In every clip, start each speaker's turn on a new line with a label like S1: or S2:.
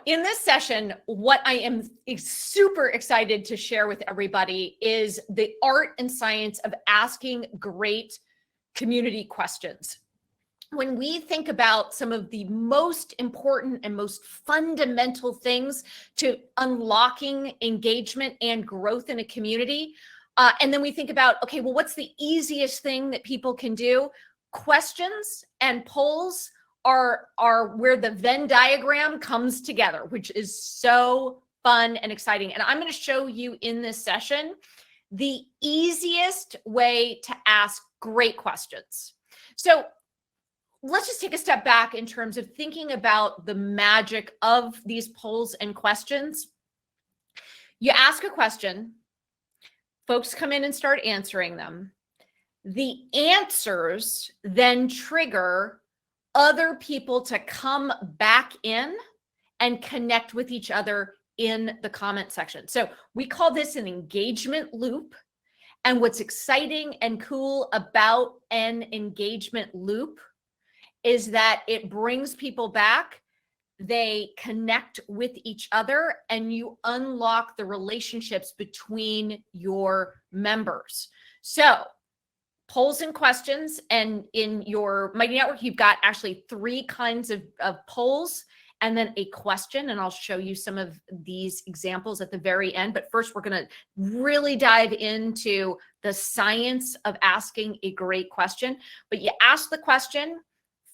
S1: in this session, what I am super excited to share with everybody is the art and science of asking great community questions. When we think about some of the most important and most fundamental things to unlocking engagement and growth in a community, and then we think about, okay, well, what's the easiest thing that people can do? Questions and polls are where the Venn diagram comes together, which is so fun and exciting. And I'm going to show you in this session the easiest way to ask great questions. So let's just take a step back in terms of thinking about the magic of these polls and questions. You ask a question, folks come in and start answering them. The answers then trigger other people to come back in and connect with each other in the comment section. So we call this an engagement loop. And what's exciting and cool about an engagement loop is that it brings people back, they connect with each other, and you unlock the relationships between your members. So polls and questions, and in your Mighty Network, you've got actually 3 kinds of polls and then a question, and I'll show you some of these examples at the very end. But first, we're going to really dive into the science of asking a great question. But you ask the question,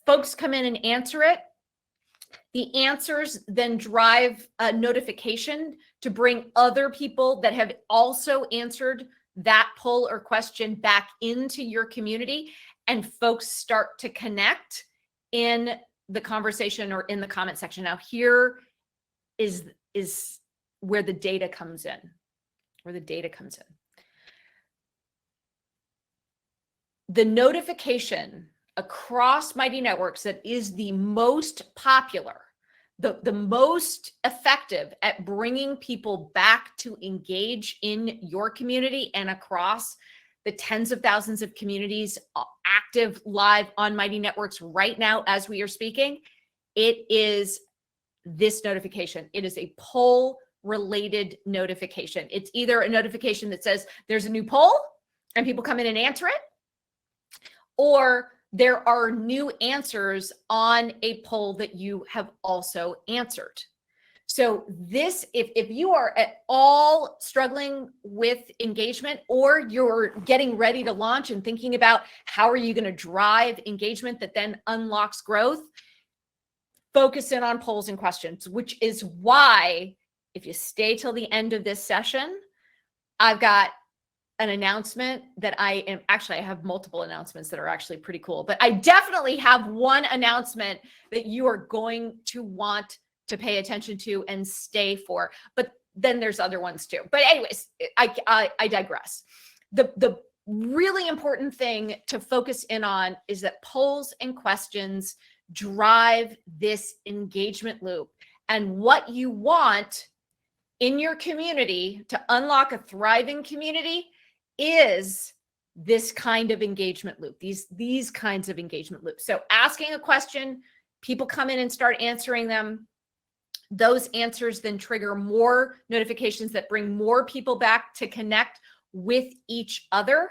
S1: folks come in and answer it. The answers then drive a notification to bring other people that have also answered that poll or question back into your community, and folks start to connect in the conversation or in the comment section. Now, here is where the data comes in, The notification across Mighty Networks that is the most popular, the most effective at bringing people back to engage in your community and across the tens of thousands of communities active live on Mighty Networks right now as we are speaking, it is this notification. It is a poll related notification. It's either a notification that says there's a new poll and people come in and answer it, or there are new answers on a poll that you have also answered. So this, if you are at all struggling with engagement, or you're getting ready to launch and thinking about how are you going to drive engagement that then unlocks growth, focus in on polls and questions, which is why if you stay till the end of this session, I've got an announcement that I have multiple announcements that are actually pretty cool, but I definitely have one announcement that you are going to want to pay attention to and stay for. But then there's other ones too. But anyways, I digress. The really important thing to focus in on is that polls and questions drive this engagement loop. And what you want in your community to unlock a thriving community is this kind of engagement loop, these kinds of engagement loops. So asking a question, people come in and start answering them. Those answers then trigger more notifications that bring more people back to connect with each other.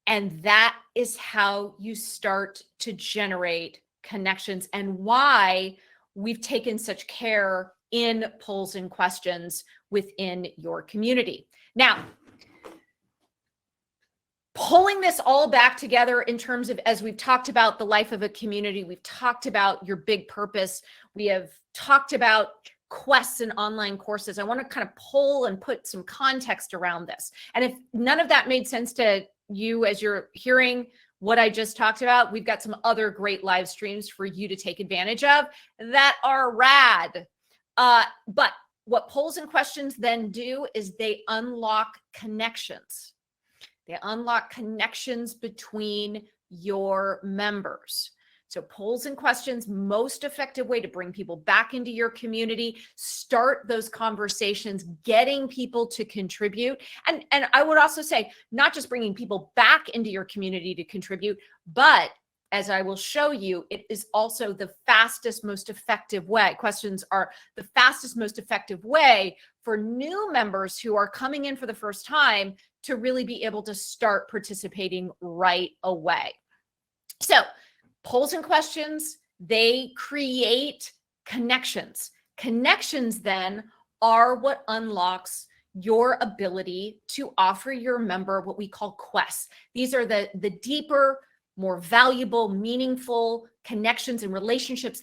S1: And that is how you start to generate connections, and why we've taken such care in polls and questions within your community. Now, pulling this all back together in terms of, as we've talked about the life of a community, we've talked about your big purpose, we have talked about quests and online courses. I want to kind of pull and put some context around this. And if none of that made sense to you as you're hearing what I just talked about, we've got some other great live streams for you to take advantage of that are rad. But what polls and questions then do is they unlock connections. They unlock connections between your members. So polls and questions, most effective way to bring people back into your community, start those conversations, getting people to contribute. And I would also say, not just bringing people back into your community to contribute, but as I will show you, it is also the fastest, most effective way. Questions are the fastest, most effective way for new members who are coming in for the first time to really be able to start participating right away. So polls and questions, they create connections. Connections then are what unlocks your ability to offer your member what we call quests. These are the deeper, more valuable, meaningful connections and relationships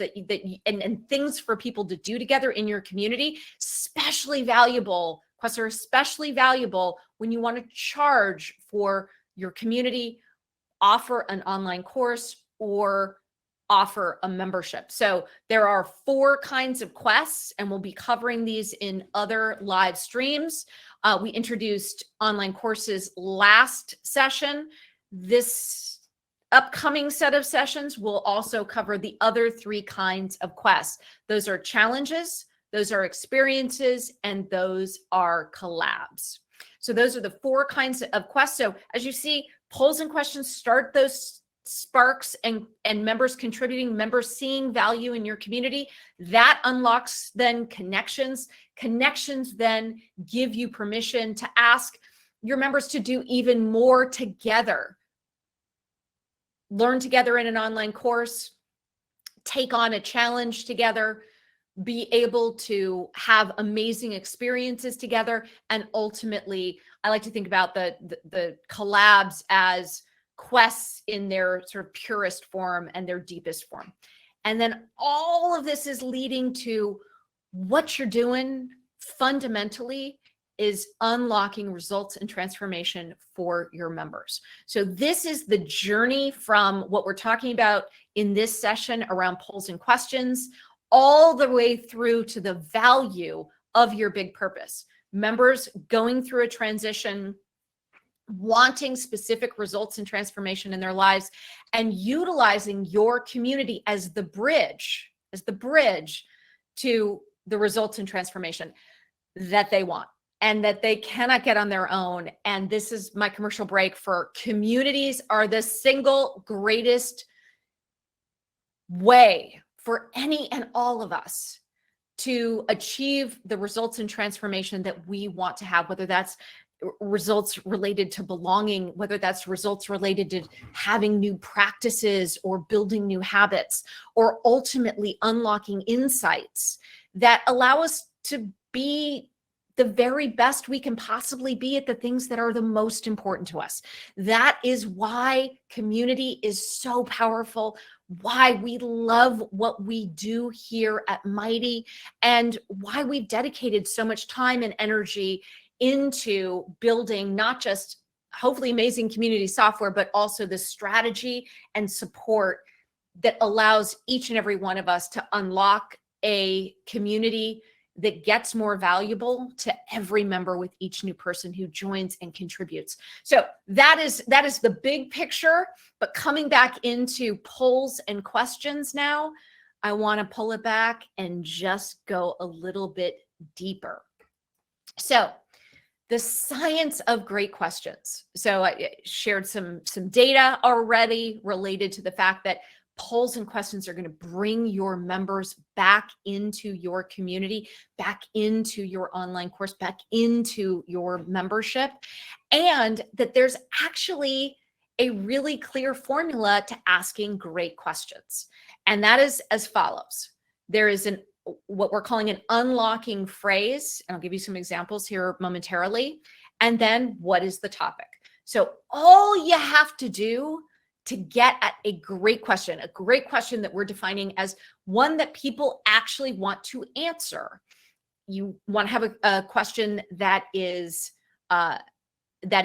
S1: and things for people to do together in your community. Especially valuable, quests are especially valuable when you want to charge for your community, offer an online course, or offer a membership. So there are 4 kinds of quests, and we'll be covering these in other live streams. We introduced online courses last session. This upcoming set of sessions will also cover the other 3 kinds of quests. Those are challenges, those are experiences, and those are collabs. So those are the 4 kinds of quests. So as you see, polls and questions start those sparks and members contributing, members seeing value in your community. That unlocks then connections. Connections then give you permission to ask your members to do even more together. Learn together in an online course, take on a challenge together, be able to have amazing experiences together. And ultimately, I like to think about the collabs as quests in their sort of purest form and their deepest form. And then all of this is leading to what you're doing fundamentally is unlocking results and transformation for your members. So this is the journey from what we're talking about in this session around polls and questions, all the way through to the value of your big purpose. Members going through a transition, wanting specific results and transformation in their lives, and utilizing your community as the bridge to the results and transformation that they want and that they cannot get on their own. And this is my commercial break for communities are the single greatest way for any and all of us to achieve the results and transformation that we want to have, whether that's results related to belonging, whether that's results related to having new practices or building new habits, or ultimately unlocking insights that allow us to be the very best we can possibly be at the things that are the most important to us. That is why community is so powerful, why we love what we do here at Mighty, and why we've dedicated so much time and energy into building not just hopefully amazing community software, but also the strategy and support that allows each and every one of us to unlock a community that gets more valuable to every member with each new person who joins and contributes. So that is the big picture. But coming back into polls and questions now, I want to pull it back and just go a little bit deeper. So the science of great questions. So I shared some data already related to the fact that polls and questions are going to bring your members back into your community, back into your online course, back into your membership, and that there's actually a really clear formula to asking great questions. And that is as follows. There is what we're calling an unlocking phrase, and I'll give you some examples here momentarily. And then what is the topic? So all you have to do to get at a great question that we're defining as one that people actually want to answer. You want to have a question that is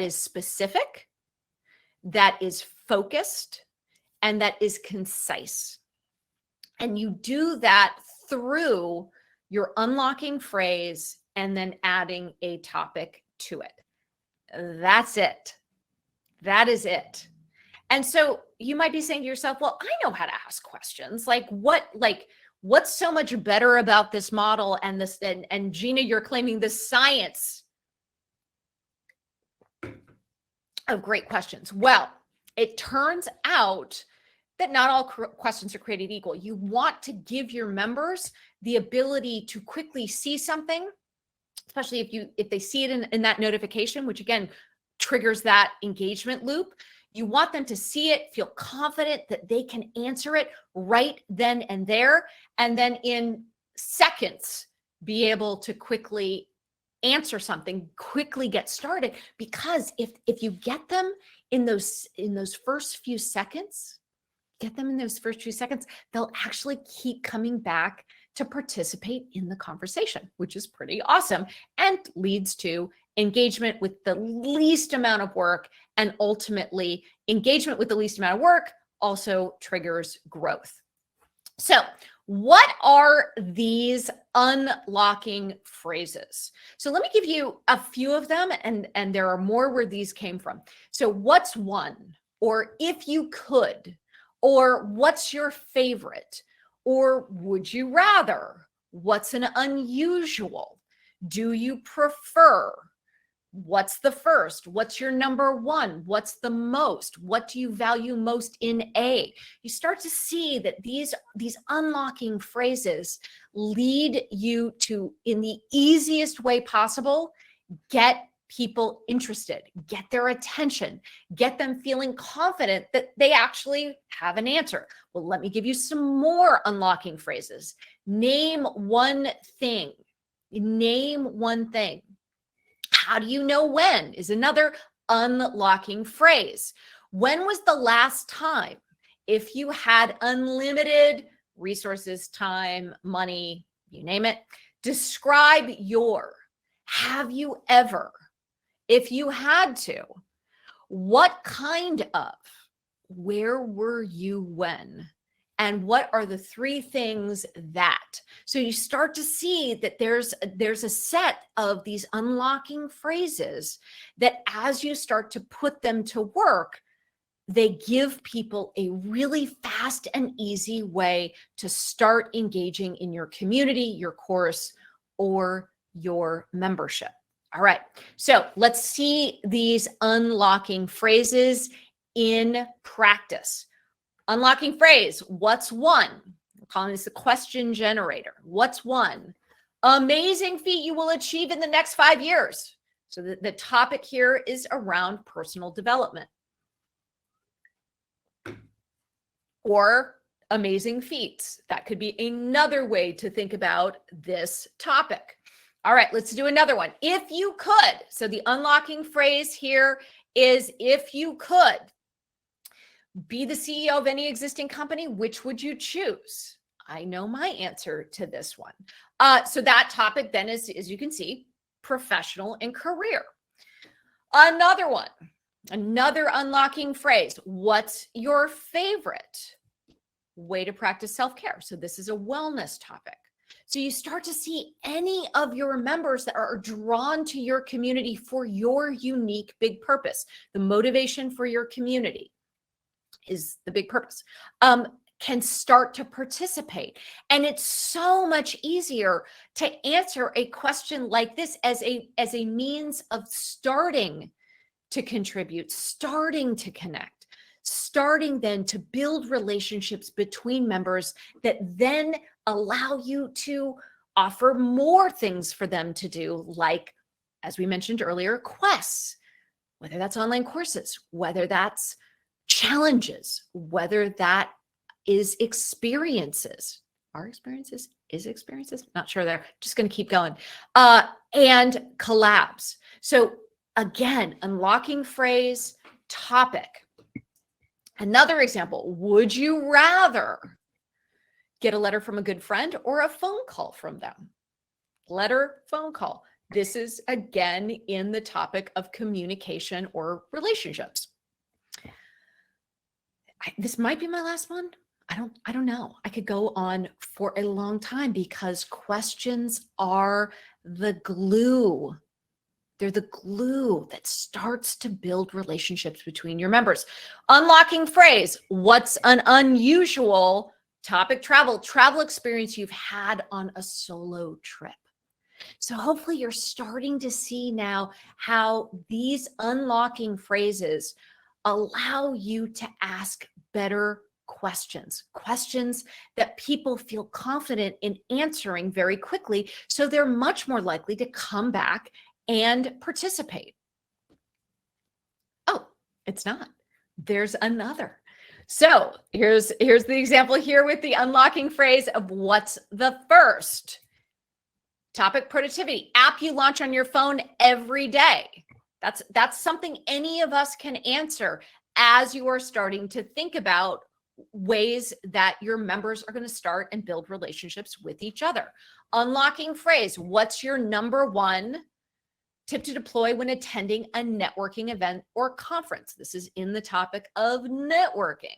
S1: specific, that is focused, and that is concise. And you do that through your unlocking phrase and then adding a topic to it. That's it. That is it. And so you might be saying to yourself, well, I know how to ask questions. What's so much better about this model and this, and Gina, you're claiming the science of great questions. Well, it turns out that not all questions are created equal. You want to give your members the ability to quickly see something, especially if they see it in that notification, which again triggers that engagement loop. You want them to see it, feel confident that they can answer it right then and there, and then in seconds be able to quickly answer something, quickly get started. Because if you get them in those first few seconds, they'll actually keep coming back to participate in the conversation, which is pretty awesome and leads to engagement with the least amount of work. And ultimately, engagement with the least amount of work also triggers growth. So what are these unlocking phrases? So let me give you a few of them, and there are more where these came from. So what's one? Or if you could? Or what's your favorite? Or would you rather? What's an unusual? Do you prefer? What's the first? What's your number one? What's the most? What do you value most in A? You start to see that these unlocking phrases lead you to, in the easiest way possible, get people interested, get their attention, get them feeling confident that they actually have an answer. Well, let me give you some more unlocking phrases. Name one thing. Name one thing. How do you know when is another unlocking phrase. When was the last time, if you had unlimited resources, time, money, you name it, describe your, have you ever, if you had to, what kind of, where were you when, and what are the three things that? So you start to see that there's a set of these unlocking phrases that as you start to put them to work, they give people a really fast and easy way to start engaging in your community, your course, or your membership. All right, so let's see these unlocking phrases in practice. Unlocking phrase, what's one? I'm calling this the question generator. What's one amazing feat you will achieve in the next 5 years? So the topic here is around personal development. Or amazing feats. That could be another way to think about this topic. All right, let's do another one. If you could. So the unlocking phrase here is if you could be the CEO of any existing company, which would you choose? I know my answer to this one. So that topic then is, as you can see, professional and career. Another one, another unlocking phrase. What's your favorite way to practice self-care? So this is a wellness topic. So you start to see any of your members that are drawn to your community for your unique big purpose. The motivation for your community is the big purpose, can start to participate. And it's so much easier to answer a question like this as a means of starting to contribute, starting to connect, starting then to build relationships between members that then allow you to offer more things for them to do, like, as we mentioned earlier, quests, whether that's online courses, whether that's challenges, whether that is experiences. Are experiences? Is experiences? Not sure there. Just going to keep going. And collabs. So again, unlocking phrase, topic. Another example, would you rather get a letter from a good friend or a phone call from them? Letter, phone call. This is again in the topic of communication or relationships. This might be my last one. I don't know. I could go on for a long time because questions are the glue. They're the glue that starts to build relationships between your members. Unlocking phrase, what's an unusual topic? Travel experience you've had on a solo trip. So hopefully you're starting to see now how these unlocking phrases allow you to ask better questions that people feel confident in answering very quickly. So they're much more likely to come back and participate. Oh, it's not. There's another. So here's the example here with the unlocking phrase of what's the first. Topic: productivity. App you launch on your phone every day. That's something any of us can answer as you are starting to think about ways that your members are going to start and build relationships with each other. Unlocking phrase: what's your number one tip to deploy when attending a networking event or conference? This is in the topic of networking.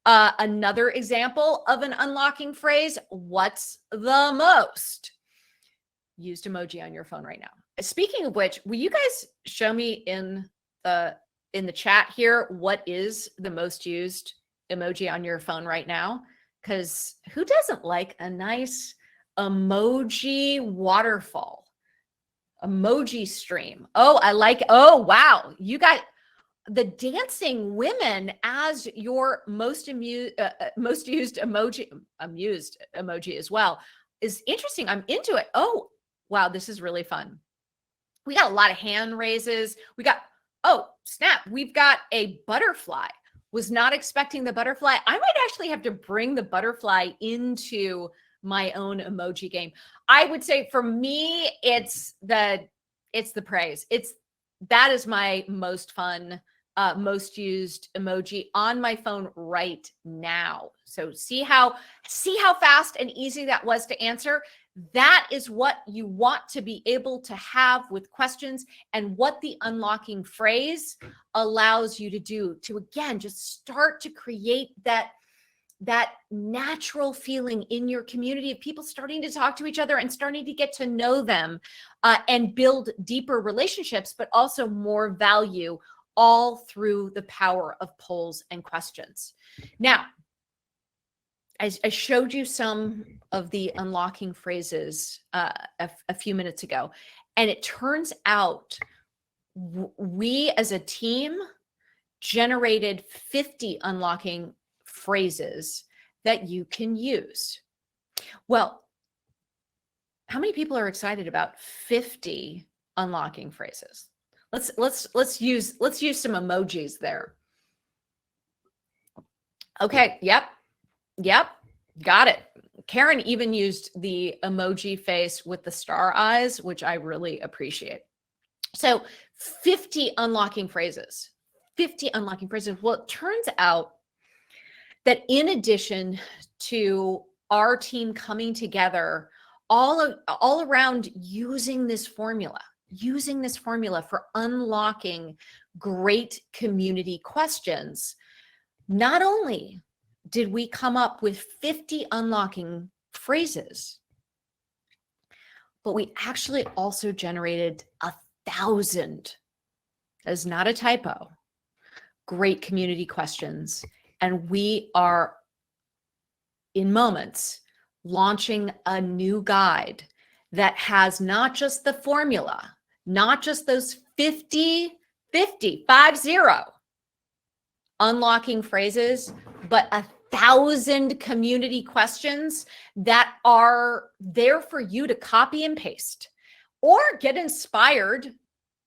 S1: Another example of an unlocking phrase: what's the most used emoji on your phone right now? Speaking of which, will you guys show me in the chat here what is the most used emoji on your phone right now? Because who doesn't like a nice emoji waterfall, emoji stream? Oh, I like. Oh, wow, you got the dancing women as your most used emoji as well. Is interesting. I'm into it. Oh, wow, this is really fun. We got a lot of hand raises. We got, oh, snap. We've got a butterfly. Was not expecting the butterfly. I might actually have to bring the butterfly into my own emoji game. I would say for me, it's the praise. That is my most fun, most used emoji on my phone right now. So see how fast and easy that was to answer. That is what you want to be able to have with questions, and what the unlocking phrase allows you to do to, again, just start to create that natural feeling in your community of people starting to talk to each other and starting to get to know them, and build deeper relationships, but also more value, all through the power of polls and questions. Now, I showed you some of the unlocking phrases a few minutes ago, and it turns out we as a team generated 50 unlocking phrases that you can use. Well, how many people are excited about 50 unlocking phrases? Let's use some emojis there. Okay, yep, got it. Karen even used the emoji face with the star eyes, which I really appreciate. So 50 unlocking phrases. 50 unlocking phrases. Well, it turns out that in addition to our team coming together all around using this formula for unlocking great community questions, not only did we come up with 50 unlocking phrases, but we actually also generated 1,000, that is not a typo, great community questions. And we are, in moments, launching a new guide that has not just the formula, not just those 50 unlocking phrases, but 1,000 community questions that are there for you to copy and paste or get inspired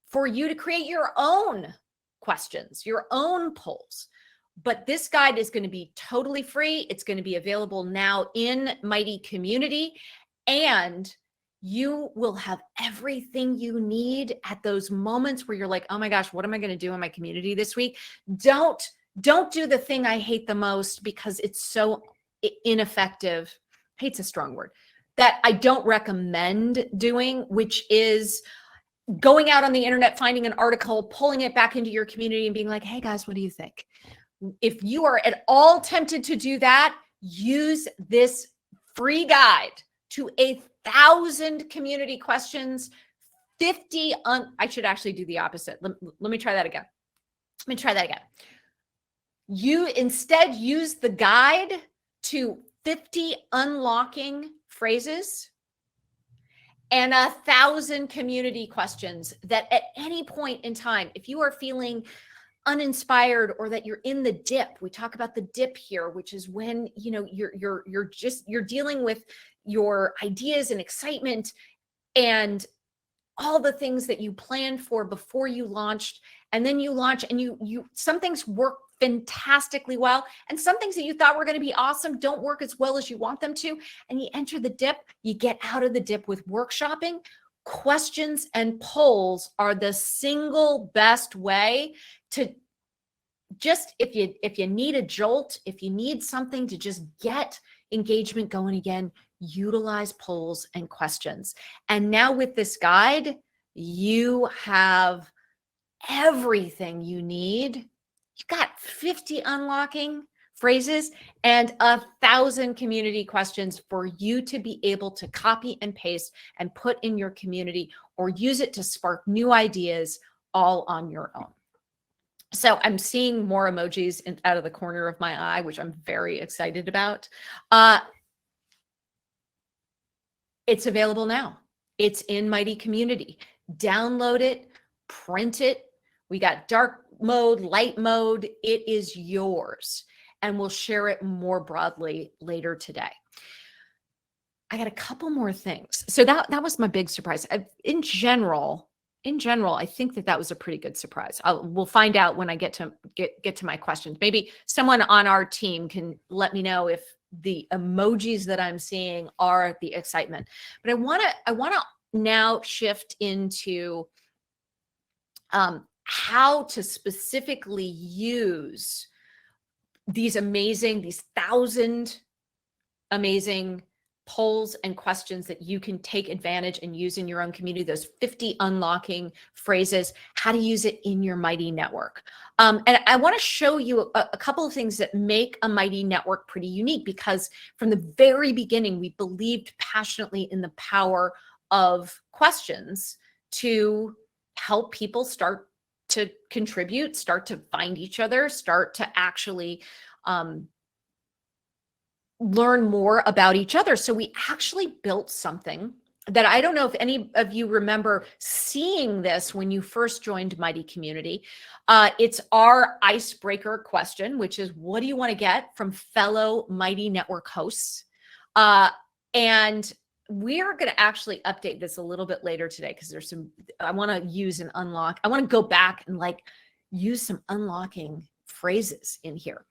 S1: for you to create your own questions, your own polls. But this guide is going to be totally free. It's going to be available now in Mighty Community, and you will have everything you need at those moments where you're like, oh my gosh, what am I going to do in my community this week? Don't do the thing I hate the most, because it's so ineffective. Hate's a strong word. That I don't recommend doing, which is going out on the internet, finding an article, pulling it back into your community and being like, hey guys, what do you think? If you are at all tempted to do that, use this free guide to 1,000 community questions, 50 I should actually do the opposite. Let me try that again. You instead use the guide to 50 unlocking phrases and 1,000 community questions that at any point in time, if you are feeling uninspired or that you're in the dip. We talk about the dip here, which is when, you're in the dip. We talk about the dip here, which is when, you're dealing with your ideas and excitement and all the things that you planned for before you launched, and then you launch and you some things work fantastically well, and some things that you thought were going to be awesome don't work as well as you want them to, and you enter the dip. You get out of the dip with workshopping. Questions and polls are the single best way to just, if you need a jolt, if you need something to just get engagement going again, utilize polls and questions. And now with this guide, you have everything you need. You've got 50 unlocking phrases and 1,000 community questions for you to be able to copy and paste and put in your community, or use it to spark new ideas all on your own. So I'm seeing more emojis out of the corner of my eye, which I'm very excited about. It's available now. It's in Mighty Community. Download it, print it. We got dark mode, light mode. It is yours, and we'll share it more broadly later today. I got a couple more things. So that was my big surprise. In general, I think that was a pretty good surprise. We'll find out when I get to my questions. Maybe someone on our team can let me know if the emojis that I'm seeing are the excitement. But I want to now shift into how to specifically use these 1,000 amazing polls and questions that you can take advantage and use in your own community, those 50 unlocking phrases, how to use it in your Mighty network. And I want to show you a couple of things that make a Mighty network pretty unique, because from the very beginning, we believed passionately in the power of questions to help people start to contribute, start to find each other, start to actually learn more about each other. So we actually built something that I don't know if any of you remember seeing this when you first joined Mighty Community. It's our icebreaker question, which is, what do you want to get from fellow Mighty Network hosts? And we are going to actually update this a little bit later today, because I want to use an unlock. I want to go back and use some unlocking phrases in here.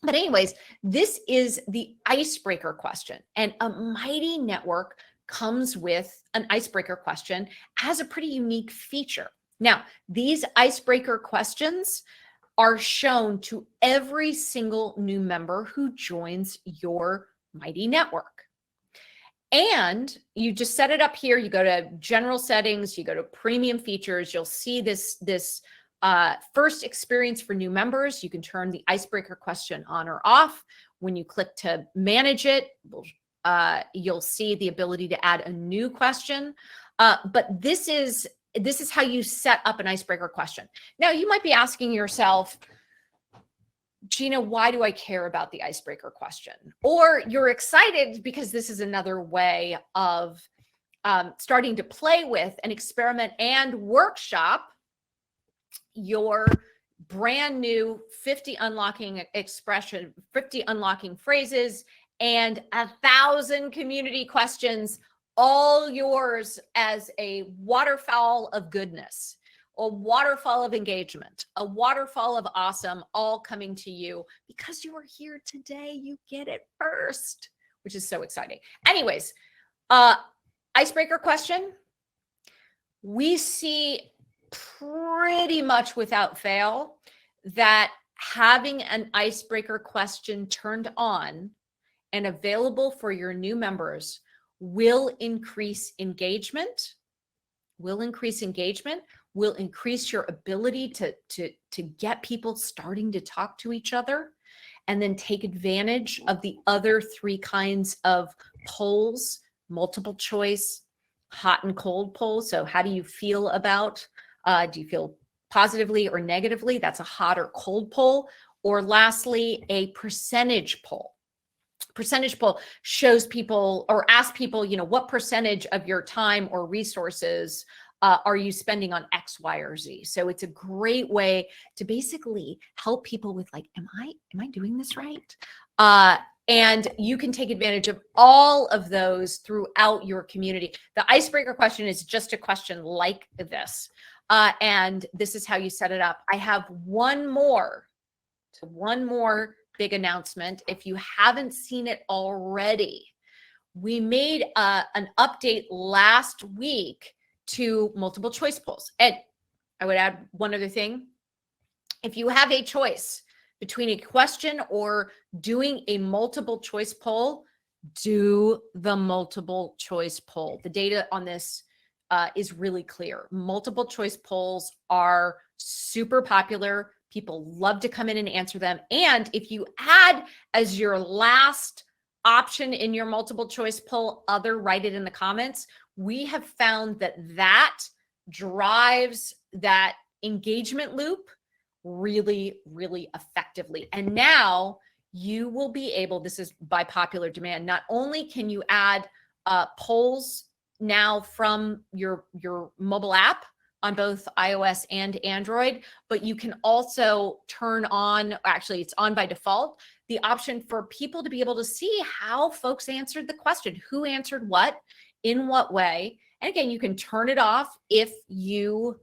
S1: But anyways, this is the icebreaker question, and a Mighty network comes with an icebreaker question as a pretty unique feature. Now, these icebreaker questions are shown to every single new member who joins your Mighty network. And you just set it up here. You go to general settings, you go to premium features. You'll see this first experience for new members. You can turn the icebreaker question on or off. When you click to manage it, you'll see the ability to add a new question. But this is how you set up an icebreaker question. Now, you might be asking yourself, Gina, why do I care about the icebreaker question? Or you're excited because this is another way of starting to play with and experiment and workshop your brand new 50 unlocking expression, 50 unlocking phrases, and 1,000 community questions, all yours as a waterfall of goodness, a waterfall of engagement, a waterfall of awesome, all coming to you because you are here today. You get it first, which is so exciting. Anyways, icebreaker question. We see pretty much without fail that having an icebreaker question turned on and available for your new members will increase engagement, will increase your ability to get people starting to talk to each other, and then take advantage of the other 3 kinds of polls: multiple choice, hot and cold polls. So how do you feel about, do you feel positively or negatively? That's a hot or cold poll. Or lastly, a percentage poll. Percentage poll shows people, or asks people, what percentage of your time or resources are you spending on X, Y, or Z? So it's a great way to basically help people with like, am I doing this right? And you can take advantage of all of those throughout your community. The icebreaker question is just a question like this. And this is how you set it up. I have one more big announcement. If you haven't seen it already, we made an update last week to multiple choice polls. And I would add one other thing. If you have a choice between a question or doing a multiple choice poll, do the multiple choice poll. The data on this is really clear. Multiple choice polls are super popular. People love to come in and answer them. And if you add as your last option in your multiple choice poll, write it in the comments, we have found that drives that engagement loop really, really effectively. And now you will be able, this is by popular demand, not only can you add polls now from your mobile app on both iOS and Android, but you can also turn on, actually it's on by default, the option for people to be able to see how folks answered the question, who answered what, in what way. And again, you can turn it off if you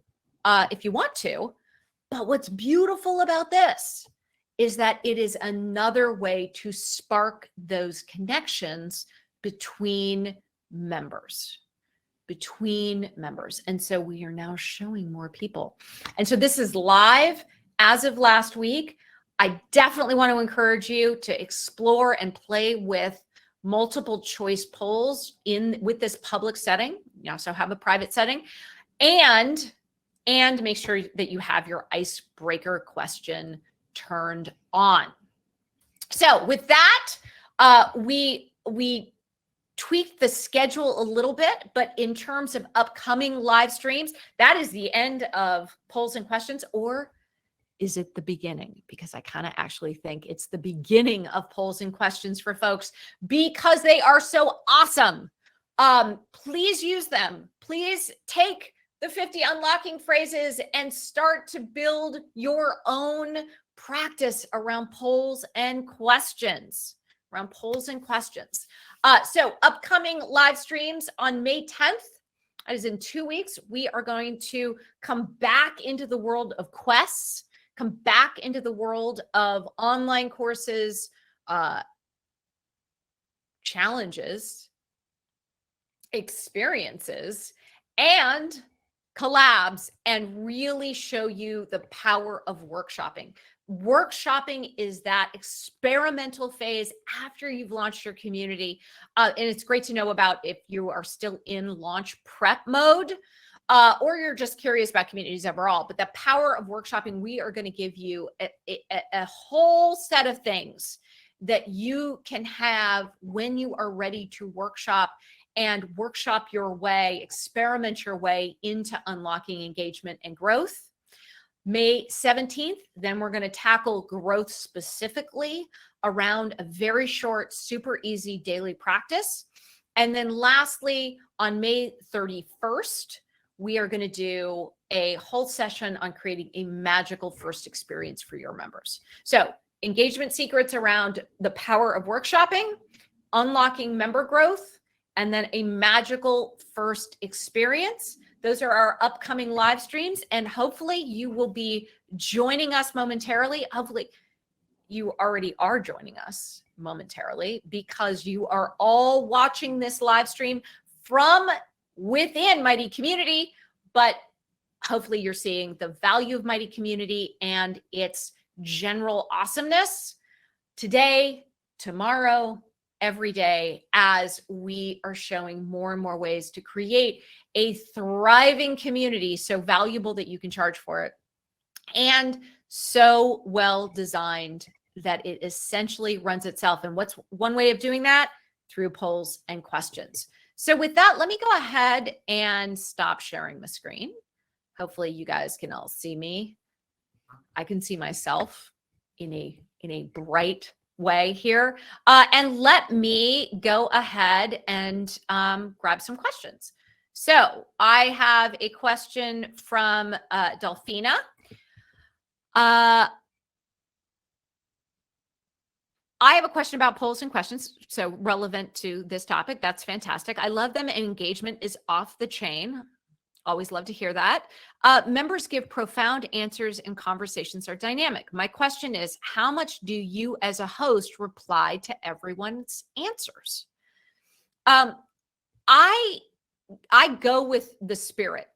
S1: want to. But what's beautiful about this is that it is another way to spark those connections between members. And so we are now showing more people. And so this is live as of last week. I definitely want to encourage you to explore and play with multiple choice polls with this public setting. You also have a private setting, and make sure that you have your icebreaker question turned on. So with that, we tweaked the schedule a little bit, but in terms of upcoming live streams, that is the end of polls and questions, or is it the beginning? Because I kind of actually think it's the beginning of polls and questions for folks because they are so awesome. Please use them. Please take the 50 unlocking phrases and start to build your own practice around polls and questions. So upcoming live streams on May 10th, that is in 2 weeks, we are going to come back into the world of quests, come back into the world of online courses, challenges, experiences, and collabs, and really show you the power of workshopping. Workshopping is that experimental phase after you've launched your community. And it's great to know about if you are still in launch prep mode, or you're just curious about communities overall. But the power of workshopping, we are going to give you a whole set of things that you can have when you are ready to workshop your way, experiment your way into unlocking engagement and growth. May 17th, then we're going to tackle growth specifically around a very short, super easy daily practice. And then lastly, on May 31st, we are going to do a whole session on creating a magical first experience for your members. So engagement secrets around the power of workshopping, unlocking member growth, and then a magical first experience. Those are our upcoming live streams, and hopefully you will be joining us momentarily. Hopefully you already are joining us momentarily because you are all watching this live stream from within Mighty Community, but hopefully you're seeing the value of Mighty Community and its general awesomeness today, tomorrow, every day, as we are showing more and more ways to create a thriving community so valuable that you can charge for it, and so well designed that it essentially runs itself. And what's one way of doing that? Through polls and questions. So with that, let me go ahead and stop sharing the screen. Hopefully you guys can all see me. I can see myself in a bright way here. And let me go ahead and grab some questions. So I have a question from Delphina. I have a question about polls and questions, so relevant to this topic. That's fantastic. I love them, and engagement is off the chain. Always love to hear that. Members give profound answers and conversations are dynamic. My question is, how much do you as a host reply to everyone's answers? I go with the spirit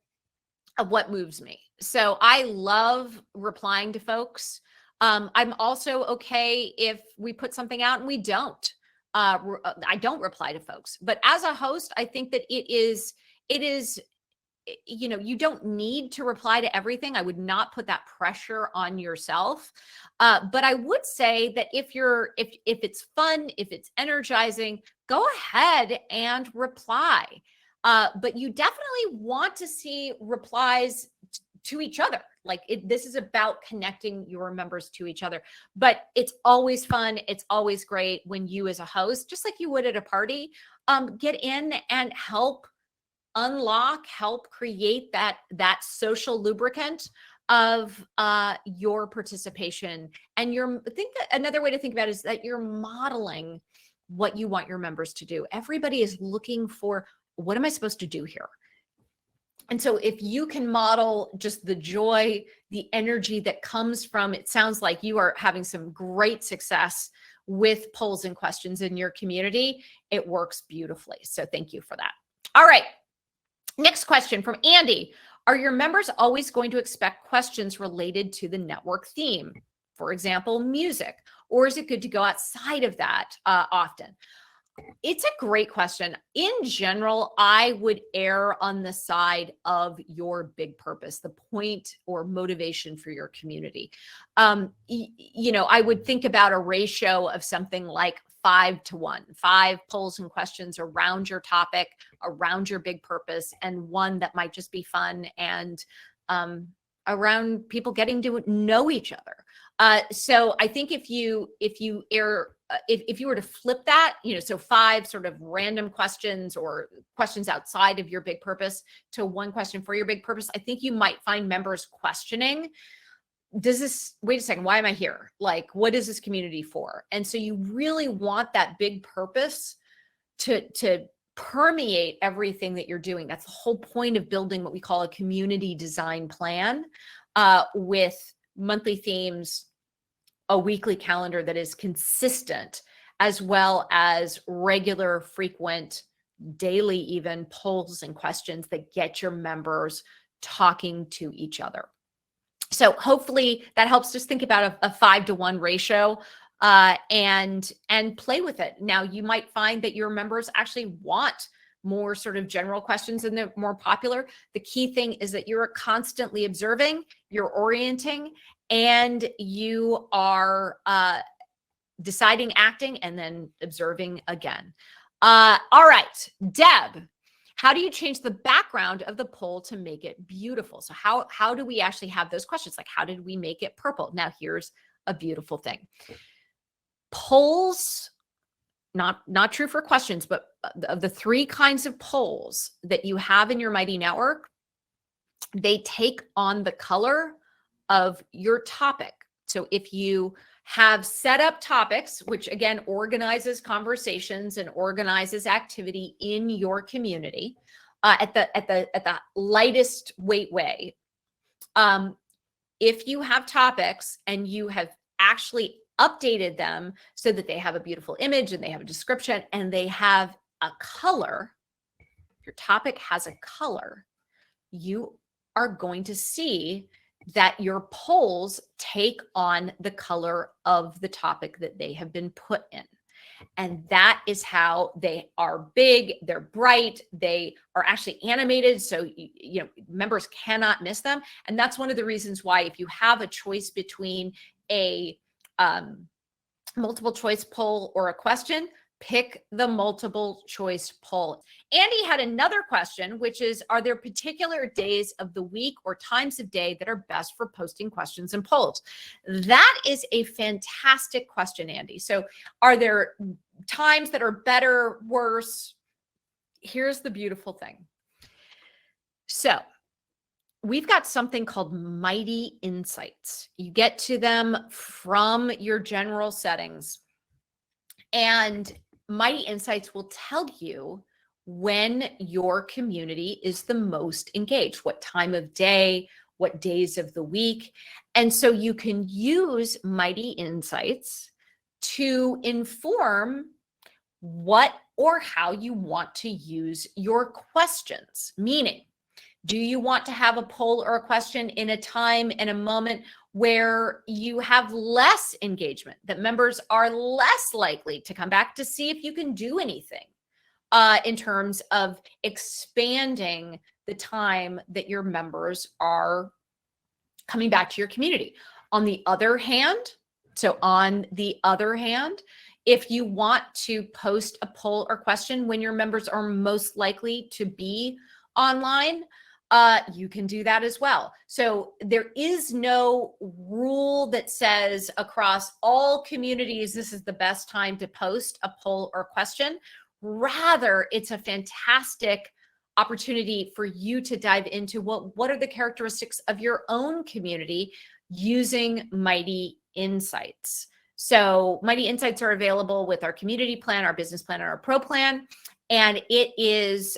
S1: of what moves me. So I love replying to folks. I'm also okay if we put something out and we don't. I don't reply to folks. But as a host, I think that it is, you don't need to reply to everything. I would not put that pressure on yourself. But I would say that if it's fun, if it's energizing, go ahead and reply. But you definitely want to see replies to each other. Like this is about connecting your members to each other. But it's always fun. It's always great when you as a host, just like you would at a party, get in and help create that social lubricant of your participation. And another way to think about it is that you're modeling what you want your members to do. Everybody is looking for, what am I supposed to do here? And so if you can model just the joy, the energy that comes from, it sounds like you are having some great success with polls and questions in your community. It works beautifully. So thank you for that. All right. Next question from Andy. Are your members always going to expect questions related to the network theme? For example, music, or is it good to go outside of that often? It's a great question. In general, I would err on the side of your big purpose, the point or motivation for your community. I would think about a ratio of something like 5-to-1, 5 polls and questions around your topic, around your big purpose, and 1 that might just be fun and around people getting to know each other. So I think if you were to flip that, so 5 sort of random questions or questions outside of your big purpose to 1 question for your big purpose, I think you might find members questioning, wait a second, why am I here? Like, what is this community for? And so you really want that big purpose to permeate everything that you're doing. That's the whole point of building what we call a community design plan with monthly themes, a weekly calendar that is consistent, as well as regular, frequent, daily even polls and questions that get your members talking to each other. So hopefully that helps. Just think about a 5-to-1 ratio and play with it. Now, you might find that your members actually want more sort of general questions and they're more popular. The key thing is that you're constantly observing, you're orienting, and you are deciding, acting, and then observing again. All right, Deb, how do you change the background of the poll to make it beautiful? So how do we actually have those questions? Like, how did we make it purple? Now, here's a beautiful thing. Polls, not true for questions, but of the 3 kinds of polls that you have in your Mighty Network, they take on the color of your topic. So if you have set up topics, which again organizes conversations and organizes activity in your community at the lightest weight way, if you have topics and you have actually updated them so that they have a beautiful image and they have a description and they have a color, your topic has a color, you are going to see that your polls take on the color of the topic that they have been put in. And that is how they are big, they're bright, they are actually animated. So, members cannot miss them. And that's one of the reasons why, if you have a choice between a multiple choice poll or a question, pick the multiple choice poll. Andy had another question, which is, are there particular days of the week or times of day that are best for posting questions and polls? That is a fantastic question, Andy. So are there times that are better, worse? Here's the beautiful thing. So we've got something called Mighty Insights. You get to them from your general settings, and Mighty Insights will tell you when your community is the most engaged, what time of day, what days of the week. And so you can use Mighty Insights to inform what or how you want to use your questions. Meaning, do you want to have a poll or a question in a time and a moment where you have less engagement, that members are less likely to come back to see if you can do anything in terms of expanding the time that your members are coming back to your community? On the other hand, if you want to post a poll or question when your members are most likely to be online, you can do that as well. So there is no rule that says across all communities, this is the best time to post a poll or question. Rather, it's a fantastic opportunity for you to dive into what are the characteristics of your own community using Mighty Insights. So Mighty Insights are available with our community plan, our business plan, and our pro plan. And it is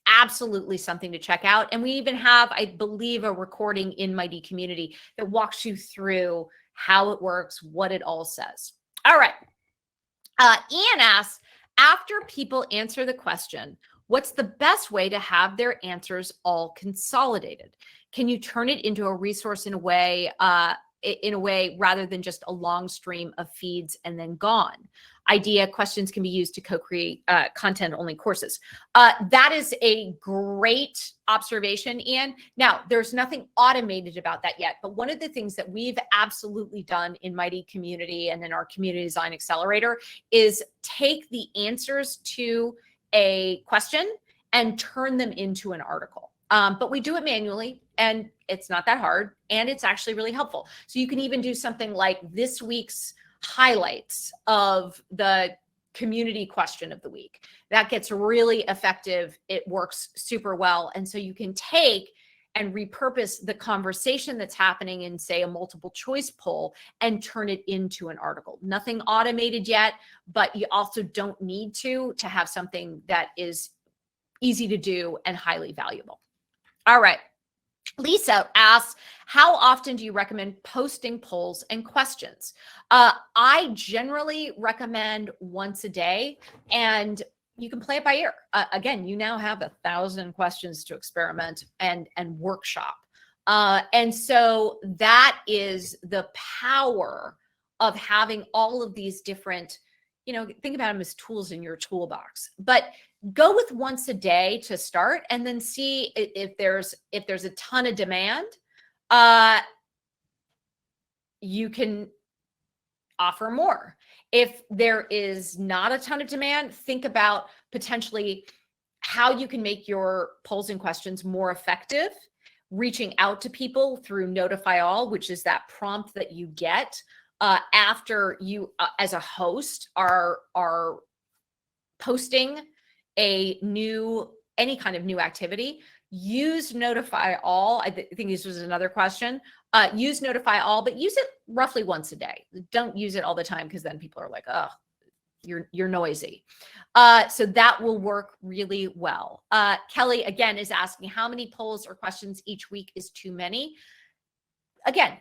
S1: absolutely something to check out. And we even have, I believe, a recording in Mighty Community that walks you through how it works, what it all says. All right. Ian asks, after people answer the question, what's the best way to have their answers all consolidated? Can you turn it into a resource in a way rather than just a long stream of feeds and then gone? Idea questions can be used to co-create content-only courses. That is a great observation, Ian. Now, there's nothing automated about that yet, but one of the things that we've absolutely done in Mighty Community and in our Community Design Accelerator is take the answers to a question and turn them into an article. But we do it manually, and it's not that hard, and it's actually really helpful. So you can even do something like this week's highlights of the community question of the week. That gets really effective. It works super well. And so you can take and repurpose the conversation that's happening in, say, a multiple choice poll and turn it into an article. Nothing automated yet, but you also don't need to have something that is easy to do and highly valuable. All right. Lisa asks, how often do you recommend posting polls and questions? I generally recommend once a day, and you can play it by ear. Again, you now have 1,000 questions to experiment and workshop. And so that is the power of having all of these different, think about them as tools in your toolbox. But go with once a day to start, and then see if there's a ton of demand. You can offer more. If there is not a ton of demand, think about potentially how you can make your polls and questions more effective, reaching out to people through Notify All, which is that prompt that you get after you, as a host, are posting any kind of new activity. Use Notify All. I think this was another question. Use Notify All, but use it roughly once a day. Don't use it all the time, because then people are like, oh, you're noisy. So that will work really well. Kelly, again, is asking, how many polls or questions each week is too many? Again,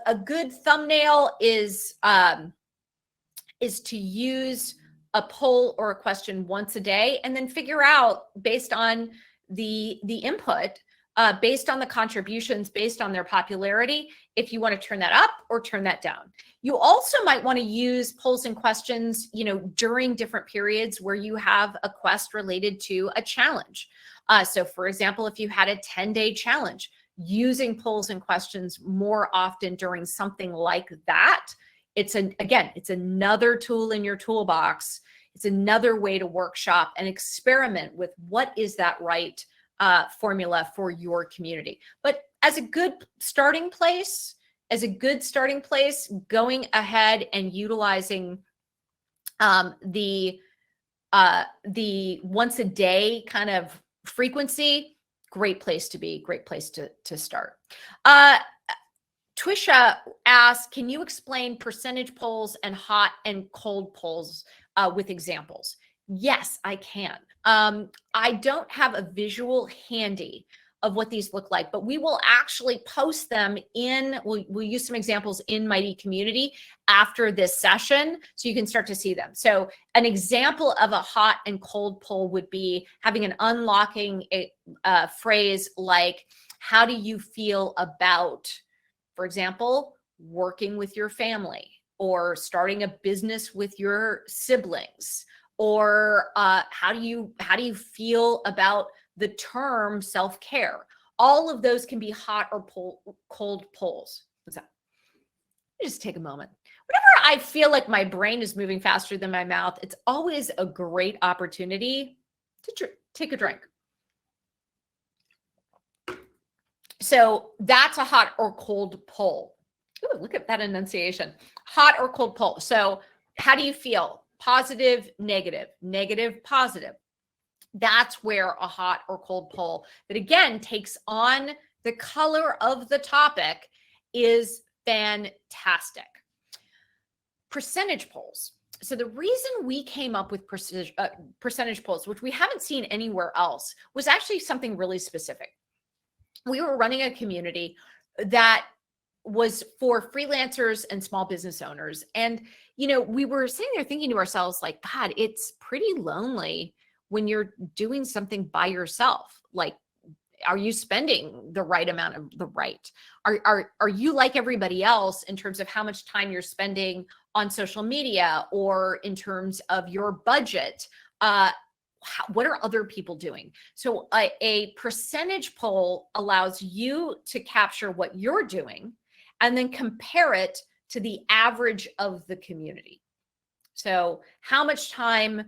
S1: a good thumbnail is to use a poll or a question once a day, and then figure out, based on the input, based on the contributions, based on their popularity, if you want to turn that up or turn that down. You also might want to use polls and questions, during different periods where you have a quest related to a challenge. So for example, if you had a 10-day challenge, using polls and questions more often during something like that, it's another tool in your toolbox. It's another way to workshop and experiment with what is that right formula for your community. But as a good starting place, going ahead and utilizing the once a day kind of Frequency, great place to be, great place to start. Twisha asked, can you explain percentage polls and hot and cold polls with examples? Yes, I can. I don't have a visual handy of what these look like, but we will actually post them we'll use some examples in Mighty Community after this session so you can start to see them. So an example of a hot and cold poll would be having an unlocking phrase like, how do you feel about, for example, working with your family or starting a business with your siblings, or how do you feel about the term self-care? All of those can be hot or cold polls. What's that? Just take a moment. Whenever I feel like my brain is moving faster than my mouth, it's always a great opportunity to take a drink. So that's a hot or cold poll. Ooh, look at that enunciation. Hot or cold poll. So how do you feel? Positive, negative, negative, positive. That's where a hot or cold poll that again takes on the color of the topic is fantastic. Percentage polls. So the reason we came up with percentage polls, which we haven't seen anywhere else, was actually something really specific. We were running a community that was for freelancers and small business owners. And, we were sitting there thinking to ourselves, like, God, it's pretty lonely when you're doing something by yourself. Like, are you spending the right amount of the right? Are you like everybody else in terms of how much time you're spending on social media or in terms of your budget? What are other people doing? So a percentage poll allows you to capture what you're doing and then compare it to the average of the community. So how much time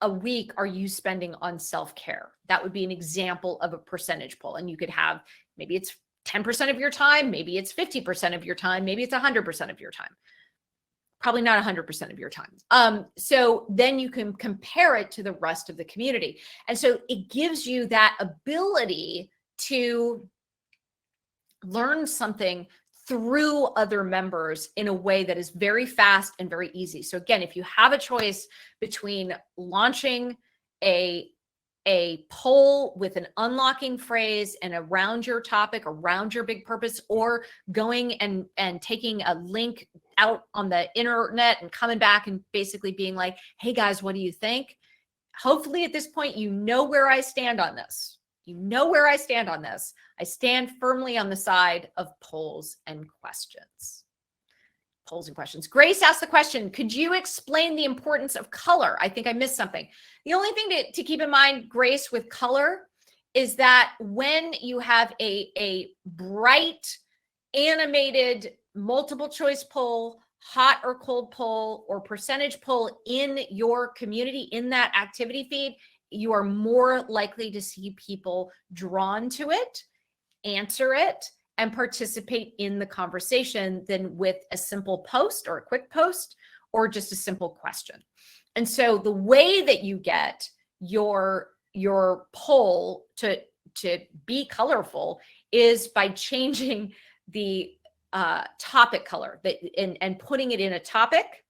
S1: a week are you spending on self-care? That would be an example of a percentage poll. And you could have, maybe it's 10% of your time, maybe it's 50% of your time, maybe it's 100% of your time. Probably not 100% of your time. So then you can compare it to the rest of the community. And so it gives you that ability to learn something through other members in a way that is very fast and very easy. So again, if you have a choice between launching a poll with an unlocking phrase and around your topic, around your big purpose, or going and taking a link out on the internet and coming back and basically being like, hey guys, what do you think? Hopefully at this point, you know where I stand on this. You know where I stand on this. I stand firmly on the side of polls and questions. Polls and questions. Grace asked the question, could you explain the importance of color? I think I missed something. The only thing to keep in mind, Grace, with color is that when you have a bright, animated, multiple choice poll, hot or cold poll, or percentage poll in your community, in that activity feed, you are more likely to see people drawn to it, answer it, and participate in the conversation than with a simple post or a quick post or just a simple question. And so the way that you get your poll to be colorful is by changing the topic color and putting it in a topic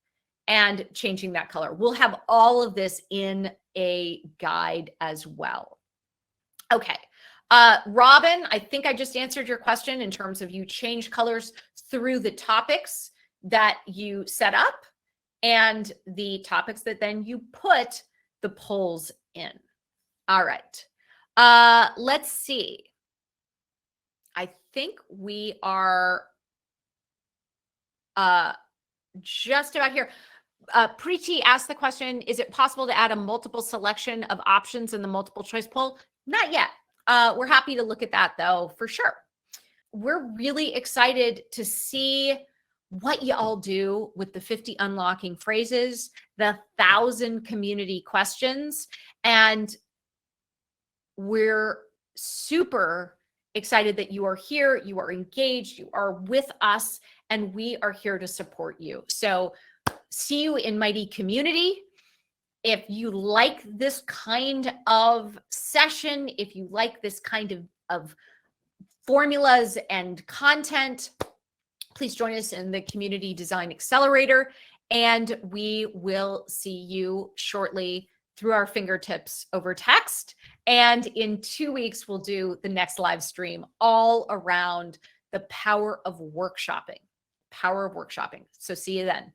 S1: and changing that color. We'll have all of this in a guide as well. Okay. Robin, I think I just answered your question in terms of you change colors through the topics that you set up and the topics that then you put the polls in. All right. Let's see. I think we are just about here. Preeti asked the question, is it possible to add a multiple selection of options in the multiple choice poll? Not yet. We're happy to look at that though, for sure. We're really excited to see what you all do with the 50 unlocking phrases, the 1,000 community questions, and we're super excited that you are here, you are engaged, you are with us, and we are here to support you. So see you in Mighty Community. If you like this kind of session, if you like this kind of formulas and content, please join us in the Community Design Accelerator, and we will see you shortly through our fingertips over text. And in 2 weeks, we'll do the next live stream all around the power of workshopping. So see you then.